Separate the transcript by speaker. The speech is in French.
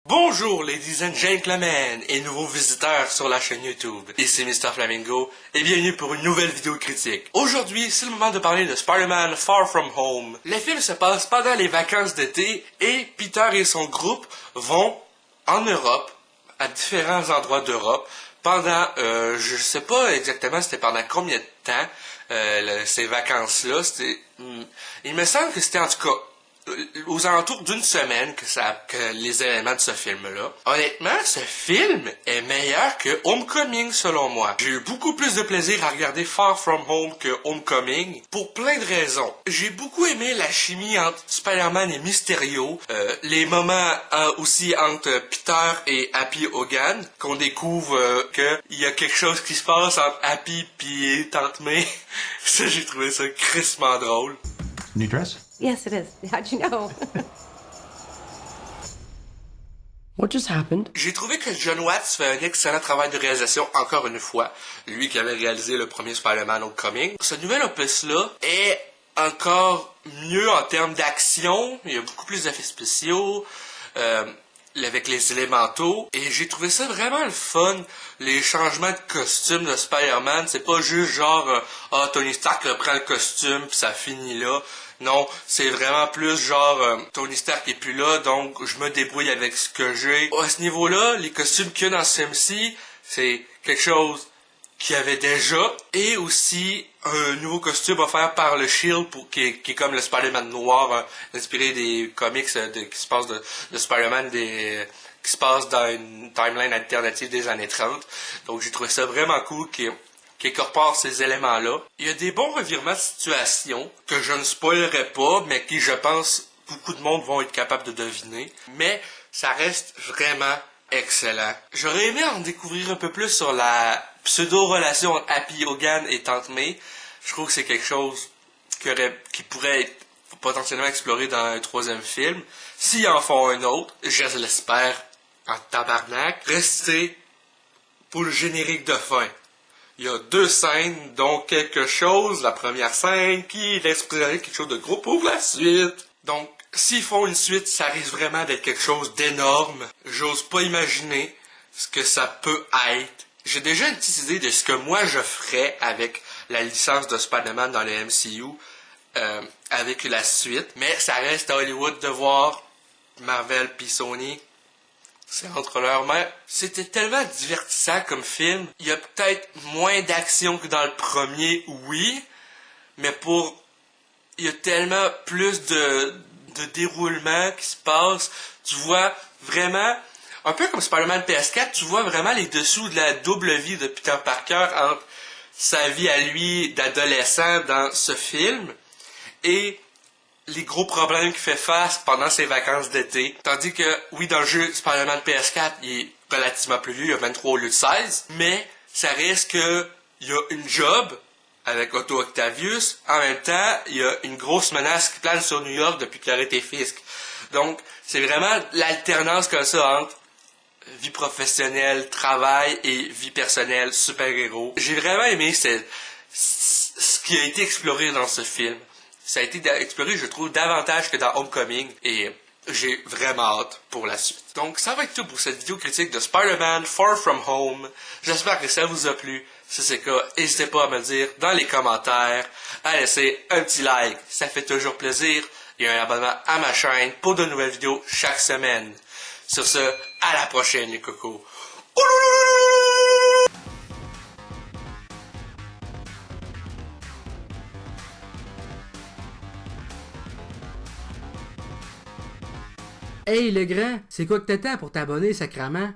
Speaker 1: Bonjour ladies and gentlemen et nouveaux visiteurs sur la chaîne YouTube. Ici Mr. Flamingo et bienvenue pour une nouvelle vidéo critique. Aujourd'hui, c'est le moment de parler de Spider-Man Far From Home. Le film se passe pendant les vacances d'été et Peter et son groupe vont en Europe, à différents endroits d'Europe, pendant, je sais pas exactement c'était pendant combien de temps, ces vacances-là. Il me semble que c'était en tout cas aux alentours d'une semaine que les éléments de ce film-là. Honnêtement, ce film est meilleur que Homecoming selon moi. J'ai eu beaucoup plus de plaisir à regarder Far From Home que Homecoming pour plein de raisons. J'ai beaucoup aimé la chimie entre Spider-Man et Mysterio, les moments aussi entre Peter et Happy Hogan, qu'on découvre qu'il y a quelque chose qui se passe entre Happy et Tante May. Ça, j'ai trouvé ça crissement drôle.
Speaker 2: New dress?
Speaker 3: Yes, it is. How'd you know?
Speaker 4: What just happened?
Speaker 1: J'ai trouvé que John Watts fait un excellent travail de réalisation encore une fois. Lui qui avait réalisé le premier Spider-Man Homecoming. Ce nouvel opus-là est encore mieux en termes d'action. Il y a beaucoup plus d'effets spéciaux. Avec les élémentaux, et j'ai trouvé ça vraiment le fun. Les changements de costume de Spider-Man, c'est pas juste genre Tony Stark reprend le costume puis ça finit là. Non, c'est vraiment plus genre Tony Stark est plus là, donc je me débrouille avec ce que j'ai. À ce niveau-là, les costumes qu'il y a dans ce MC, c'est quelque chose qu'il y avait déjà, et aussi un nouveau costume offert par le Shield qui est comme le Spider-Man noir, inspiré des comics qui se passent de Spider-Man qui se passe dans une timeline alternative des années 30. Donc j'ai trouvé ça vraiment cool qui incorpore ces éléments-là. Il y a des bons revirements de situation que je ne spoilerai pas, mais qui, je pense, beaucoup de monde vont être capables de deviner. Mais ça reste vraiment excellent. J'aurais aimé en découvrir un peu plus sur la pseudo-relation entre Happy Hogan et Tante May. Je trouve que c'est quelque chose qui pourrait être potentiellement exploré dans un troisième film. S'ils en font un autre, je l'espère en tabarnak. Restez pour le générique de fin. Il y a 2 scènes, dont quelque chose, la première scène, qui laisse présager quelque chose de gros pour la suite. Donc, s'ils font une suite, ça risque vraiment d'être quelque chose d'énorme. J'ose pas imaginer ce que ça peut être. J'ai déjà une petite idée de ce que moi je ferais avec la licence de Spider-Man dans le MCU, avec la suite. Mais ça reste à Hollywood de voir Marvel puis Sony. C'est entre leurs mains. C'était tellement divertissant comme film. Il y a peut-être moins d'action que dans le premier, oui. Mais il y a tellement plus de déroulement qui se passe. Tu vois vraiment, un peu comme Spider-Man PS4, tu vois vraiment les dessous de la double vie de Peter Parker entre sa vie à lui d'adolescent dans ce film et les gros problèmes qu'il fait face pendant ses vacances d'été. Tandis que, oui, dans le jeu Spider-Man PS4, il est relativement plus vieux, il a 23 au lieu de 16, mais ça reste que il y a une job avec Otto Octavius. En même temps, il y a une grosse menace qui plane sur New York depuis qu'il a arrêté Fisk. Donc, c'est vraiment l'alternance comme ça entre vie professionnelle, travail et vie personnelle, super-héros. J'ai vraiment aimé ce qui a été exploré dans ce film. Ça a été exploré, je trouve, davantage que dans Homecoming, et j'ai vraiment hâte pour la suite. Donc, ça va être tout pour cette vidéo critique de Spider-Man Far From Home. J'espère que ça vous a plu. Si c'est le cas, n'hésitez pas à me le dire dans les commentaires, à laisser un petit like, ça fait toujours plaisir, et un abonnement à ma chaîne pour de nouvelles vidéos chaque semaine. Sur ce, à la prochaine les cocos.
Speaker 4: Hey le grand, c'est quoi que t'attends pour t'abonner, sacrament?